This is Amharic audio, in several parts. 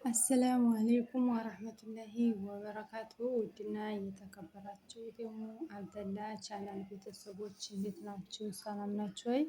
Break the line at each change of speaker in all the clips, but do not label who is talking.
አሰላሙ አሌይኩም ወረህመቱላሂ ወበረካቱ። ውድና እየተከበራችሁ ደግሞ አብደላ ቻናል ቤተሰቦች እንዴት ናችሁ? ሰላም ናችሁ ወይ?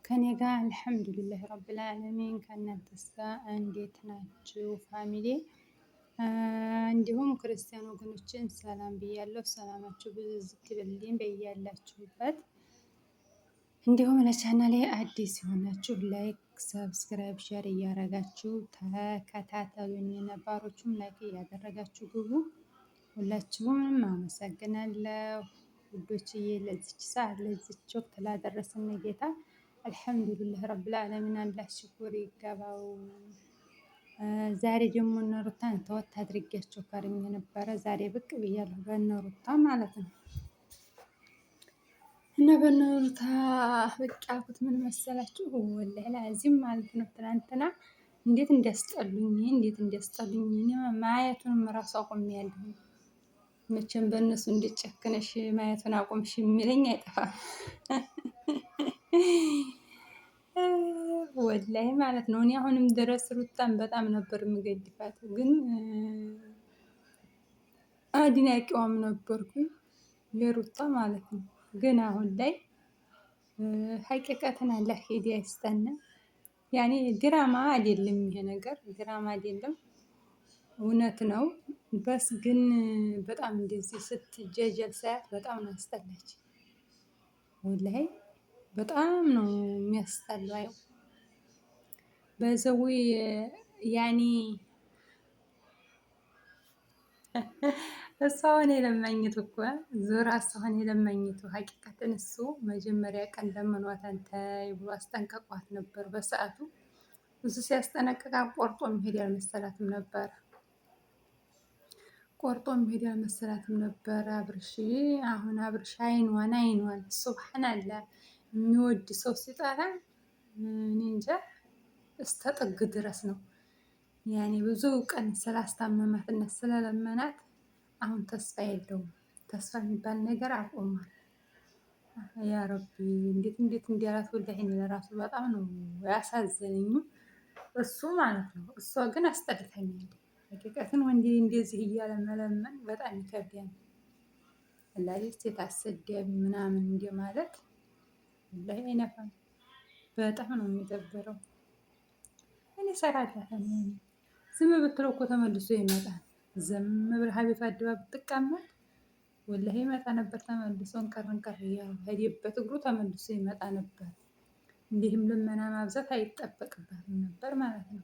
ከኔ ጋር አልሐምዱሊላህ ረብል ዓለሚን። ከእናንተስ ጋር እንዴት ናችሁ ፋሚሊ? እንዲሁም ክርስቲያን ወገኖችን ሰላም ብያለሁ። ሰላማችሁ ብዙ ይበልልኝ በያላችሁበት። እንዲሁም ለቻናሌ አዲስ የሆናችሁ ላይክ፣ ሰብስክራይብ፣ ሼር እያደረጋችሁ ተከታተሉኝ። ነባሮቹም ላይክ እያደረጋችሁ ግቡ። ሁላችሁም አመሰግናለሁ ውዶችዬ። ለዚች ሰዓት ለዚች ወቅት ላደረሰን ጌታ አልሐምዱሊላህ ረብል ዓለሚን አላህ ሽኩር ይገባው። ዛሬ ደግሞ እነ ሩታን ተወት አድርጌያቸው ከርሜ ነበረ። ዛሬ ብቅ ብያለሁ በእነ ሩታ ማለት ነው። እና በእነ ሩታ ብቅ ያልኩት ምን መሰላችሁ? ወላሂ ላዚም ማለት ነው ትናንትና እንዴት እንዲያስጠሉኝ እኔ ማየቱንም እራሱ አቁሜያለሁ። መቼም በእነሱ እንዴት ጨክነሽ ማየቱን አቁምሽ የሚለኝ አይጠፋም። ወላሂ ማለት ነው። እኔ አሁንም ድረስ ሩታን በጣም ነበር የምገድፋት፣ ግን አድናቂዋም ነበርኩኝ የሩታ ማለት ነው። ግን አሁን ላይ ሀቂቀትን አላህ ሂዳያ ይስጠን። ያኔ ድራማ አይደለም፣ ይሄ ነገር ድራማ አይደለም፣ እውነት ነው። በስ ግን በጣም እንደዚህ ስትጀጀል ሳያት በጣም ነው ያስጠላች። ወላሂ በጣም ነው የሚያስጠላው። በዘዊ ያኔ እሷን የለመኝት እኮ ዙራ እሷን የለመኝቱ ሀቂቀትን እሱ መጀመሪያ ቀን ለምኗት ተይ ብሎ አስጠንቀቋት ነበር በሰዓቱ። እሱ ሲያስጠነቅቃት ቆርጦ መሄድ አልመሰላትም ነበረ። አብርሽ አሁን አብርሽ አይኗን ሱብሃንአላህ የሚወድ ሰው ሲጠራ እኔ እንጃ እስከ ጥግ ድረስ ነው። ያኔ ብዙ ቀን ስላስታመማትና ስለለመናት አሁን ተስፋ የለውም። ተስፋ የሚባል ነገር አቆሟል። ያ ረቢ እንዴት እንዲያላት ወላሂ እኔ ለራሱ በጣም ነው ያሳዘነኝ እሱ ማለት ነው። እሷ ግን አስጠልታኛለች። ሀቂቀትን ወንድ እንደዚህ እያለ መለመን በጣም ይከብዳል። ወላሂ ሴት አሰዳቢ ምናምን እንደ ማለት ወላሂ አይነፋም። በጣም ነው የሚደብረው። እኔ እሰራላታለሁ። ዝም ብትለው እኮ ተመልሶ ይመጣል። ዝም ብለህ ቤቱ አደባባይ ብትቀመጥ ወላሂ ይመጣ ነበር ተመልሶ። እንቀር እያለ ሄደበት እግሩ ተመልሶ ይመጣ ነበር። እንዲህም ልመና ማብዛት አይጠበቅባትም ነበር ማለት ነው።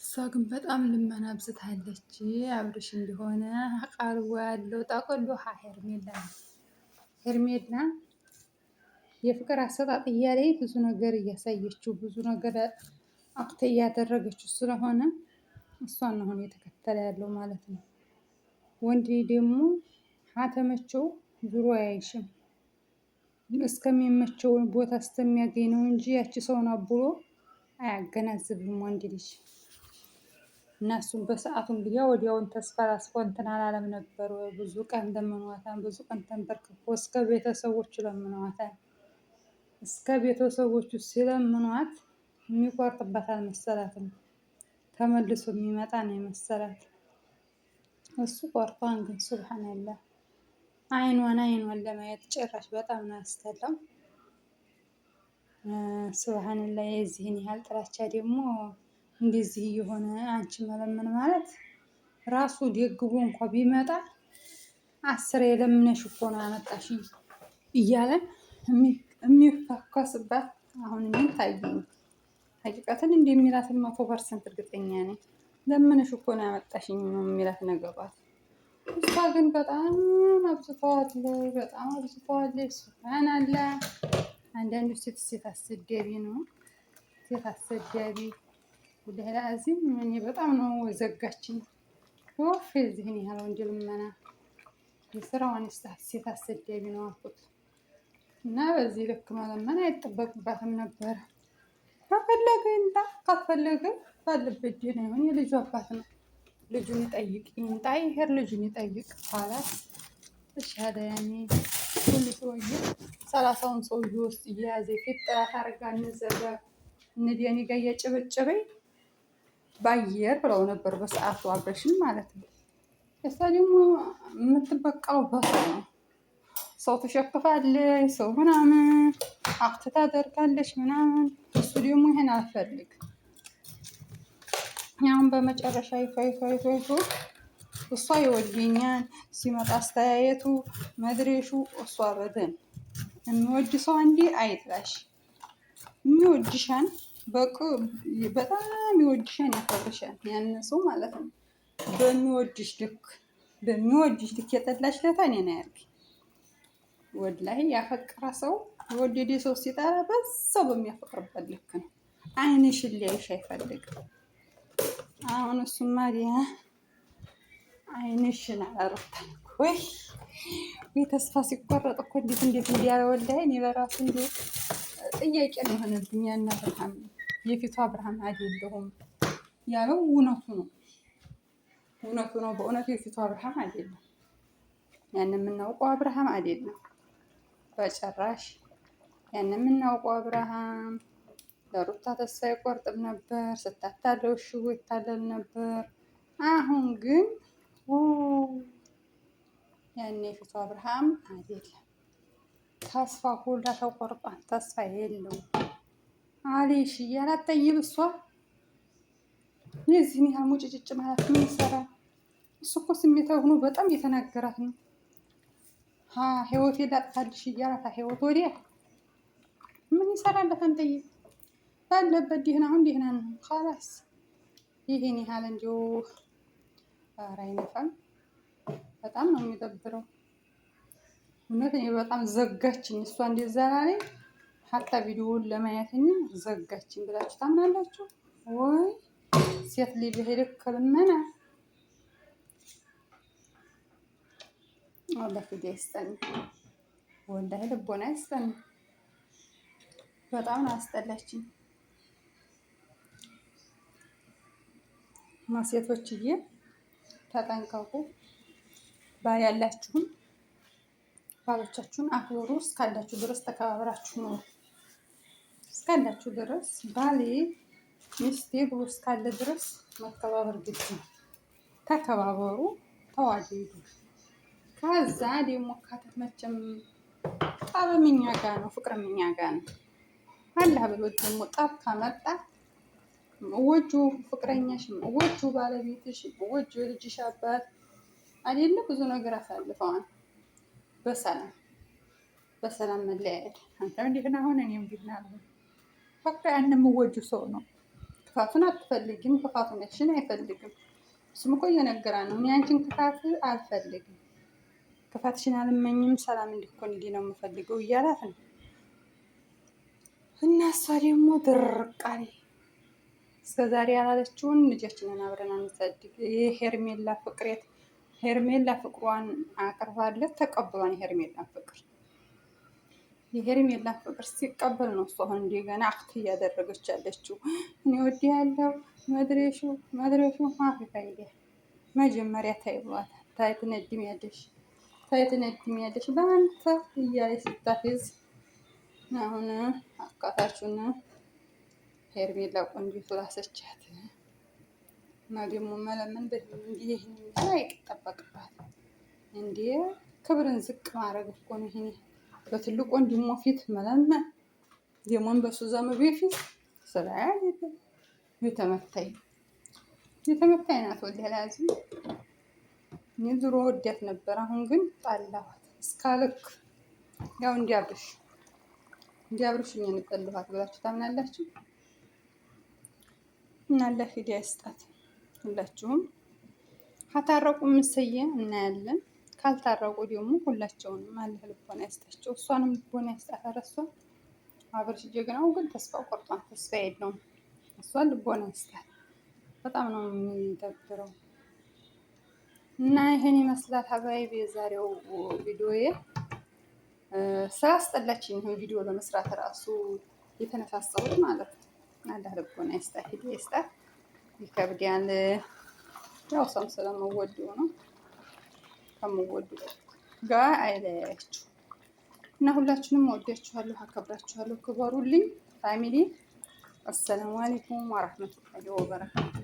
እሷ ግን በጣም ልመና አብዝታለች። አብርሽ እንደሆነ ቀልቦ ያለው ጠቅሎ ሄርሜላ የፍቅር አሰጣጥ እያለኝ ብዙ ነገር እያሳየችው ብዙ ነገር አክት እያደረገችው ስለሆነ እሷን አሁን የተከተለ ያለው ማለት ነው። ወንድ ደግሞ ሀተመቸው ዙሮ አያይሽም። እስከሚመቸው ቦታ እስከሚያገኝ ነው እንጂ ያቺ ሰውን አብሮ አያገናዝብም ወንድ ልጅ። እና እሱም በሰዓቱ እንግዲህ ወዲያውን ተስፋ እንትን አላለም ነበር። ብዙ ቀን ለምኗታል፣ ብዙ ቀን ተንበርክኮ እስከ ቤተሰቦቹ ለምኗታል። እስከ ቤተሰቦቹ ሲለምኗት የሚቆርጥባት አልመሰላትም። ተመልሶ የሚመጣ ነው የመሰላት። እሱ ቆርጧን ግን ሱብሃንአላህ አይኗን ለማየት ጭራሽ በጣም ነው ያስጠላው። ሱብሃንአላህ የዚህን ያህል ጥላቻ ደግሞ እንደዚህ እየሆነ አንቺ መለመን ማለት ራሱ ደግቦ እንኳ ቢመጣ አስር የለምነሽ እኮ ነው ያመጣሽኝ እያለ የሚፋከስባት አሁን እኔም ታየኝ። ሀቂቀትን እንደሚላት 100% እርግጠኛ ነኝ። ለምነሽ እኮ ነው ያመጣሽኝ ነው የሚላት ነገሯት። እሷ ግን በጣም አብዝተዋለች። ሱብሃንአላህ አንዳንዱ ሴት አሰዳቢ ነው። ሴት አሰዳቢ ወላሂ ላዚም እኔ በጣም ነው ዘጋችኝ። ወፍ የዚህን ያህል ወንጀል ልመና የስራዋን ሴት አሰዳቢ ነው አልኩት። እና በዚህ ልክ መለመን አይጠበቅባትም ነበር። ከፈለገ ይምጣ፣ ካልፈለገ ባለበት ደህና ይሁን። የልጁ አባት ነው። ልጁን ይጠይቅ ይምጣ፣ ይሄር ልጁን ይጠይቅ። ኋላስ ተሻለ ያኔ ሁሉ ሰውዬ 30ውን ሰውዬ ውስጥ እየያዘ ፊት ጥራት አድርጋ እነዚያ ጋር እነ ዲያኒ ጋር እያጨበጨበኝ በአየር ብለው ነበር በሰዓቱ አብረሽን ማለት ነው። እሷ ደግሞ የምትበቃው በሰው ነው። ሰው ትሸክፋለች፣ ሰው ምናምን አክት ታደርጋለች ምናምን። እሱ ደግሞ ይሄን አልፈልግ። አሁን በመጨረሻ ይፋ እሷ ይወደኛል ሲመጣ አስተያየቱ መድሬሹ እሷ በደን የሚወድ ሰው አንዴ አይጥላሽ። የሚወድሻን በጣም ይወድሻን ያከብርሻል። ያን ሰው ማለት ነው። በሚወድሽ ልክ የጠላሽ ለታ እኔን አያርግ። ወላሂ ያፈቀረ ሰው የወደደ ሰው ሲጠራ በዛው በሚያፈቅርበት ልክ ነው። አይንሽን ሊያይሽ አይፈልግም። አሁን እሱማ አይንሽን አላረታም ወይ ተስፋ ሲቆረጥ እኮ እንዴት እንዲያለ ወላሂ እኔ በራሱ እንዴት ጥያቄ ነው የሆነብኝ። ያና አብርሃም የፊቱ አብርሃም አይደለሁም ያለው እውነቱ ነው። በእውነቱ የፊቱ አብርሃም አይደለም። ያን የምናውቀው አብርሃም አይደለም በጭራሽ። ያን የምናውቀው አብርሃም ለሩታ ተስፋ ይቆርጥም ነበር። ስታታለው ሽው ይታለል ነበር። አሁን ግን ያን የፊቱ አብርሃም አይደለም። ተስፋ ሁላ ተቆርጧል። ተስፋ የለውም። አሌሽ እያላት ጠይብ እሷ የዚህን ያህል ሙጭጭጭ ማለት ምን ይሰራል? እሱ እኮ ስሜታዊ ሆኖ በጣም እየተናገራት ነው። ህይወቴ ላጥፋልሽ እያላት ህይወት ወዲያ ምን ይሰራለታል? ጠይብ ባለበት ደህና አሁን ደህና ነው። ኻላስ ይሄን ያህል እንዲሁ ኧረ አይነፋም። በጣም ነው የሚደብረው። እውነት እኔ በጣም ዘጋችኝ እሷ እንደዛ ላይ ሀታ ቪዲዮውን ለማየት ዘጋችኝ ብላችሁ ታምናላችሁ ወይ? ሴት ልጅ በሄደክ ከልመና ወላሂ ፊት ይስጠን፣ ወላሂ ልቦና ይስጠን። በጣም አስጠላችኝ። ሴቶችዬ ተጠንቀቁ። ባል ያላችሁም ባሎቻችሁን አክብሩ። እስካላችሁ ድረስ ተከባብራችሁ ነው። እስካላችሁ ድረስ ባሌ ሚስቴ ብሎ እስካለ ድረስ መከባበር ግድ ነው። ተከባበሩ፣ ተዋደዱ። ከዛ ደግሞ ካተት መቼም ጠብም እኛ ጋ ነው፣ ፍቅርም እኛ ጋ ነው። አላህ ብሎ ደግሞ ጠብ ከመጣ ወጁ ፍቅረኛሽ፣ ወጁ ባለቤትሽ፣ ወጁ የልጅሽ አባት አይደለ ብዙ ነገር አሳልፈዋል። በሰላም መለያየት። አንተም እንዲህና ሆነ እኔም እንዲህና አለ። በቃ ያን የምወጁ ሰው ነው። ክፋቱን አትፈልጊም፣ ክፋቱን ያሽን አይፈልግም። እሱም እኮ እየነገራ ነው። እኔ አንቺን ክፋት አልፈልግም፣ ክፋትሽን አልመኝም፣ ሰላም እንዲኮን እንዲህ ነው የምፈልገው እያላት ነው። እና እሷ ደግሞ ድርቃሪ እስከዛሬ ያላለችውን ልጃችንን አብረን አንሳድግ። የሄርሜላ ፍቅሬት ሄርሜላ ፍቅሯን አቅርባለት ተቀብሏን የሄርሜላ ፍቅር ሲቀበል ነው እሷ አሁን እንደገና አክት እያደረገች ያለችው። እኔ ወዲህ ያለው መድረሹ ማፊ ፋይዳ መጀመሪያ ታይሏታል። ታይትነድሚያለሽ በአንተ እያለ ስታፌዝ አሁን አቃታችሁና ሄርሜላ ቆንጆ ላሰቻት እና ደግሞ መለመን ይህ አይጠበቅባት እንዴ? ክብርን ዝቅ ማድረግ እኮ ነው። ይሄ በትልቅ ወንድሞ ፊት መለመን ደሞን በሱ ዘመድ ፊት ስራያ የተመታይ ናት። ወደ ላዚ እኔ ድሮ ወዲያት ነበር። አሁን ግን ጣላኋት እስካልክ ያው እንዲያብርሽ እኛን ጠልኋት ብላችሁ ታምናላችሁ? እና አላህ ሂዳያ ይስጣት። ሁላችሁም ካታረቁ ምሰየ እናያለን። ካልታረቁ ደግሞ ሁላቸውንም አላህ ልቦና ይስጣቸው። እሷንም ልቦና ይስጣት። አረሷ አብርሽ ጀግናው ግን ተስፋ ቆርጧን፣ ተስፋ የለውም። እሷን ልቦና ይስጣት። በጣም ነው የሚደብረው። እና ይሄን ይመስላል ሀባይብ የዛሬው ቪዲዮዬ። ስላስጠላችኝ ነው ቪዲዮ ለመስራት ራሱ የተነሳሳሁት ማለት ነው። አላህ ልቦና ይስጣት፣ ሂዳያ ይስጣት። ይከብዳል። ያው ሰው ስለምወደው ነው። ከምወዱ ጋር አይለያችሁ እና ሁላችሁንም ወዳችኋለሁ፣ አከብራችኋለሁ። ክበሩልኝ ፋሚሊ። አሰላሙ አለይኩም ወራህመቱላሂ ወበረካቱ።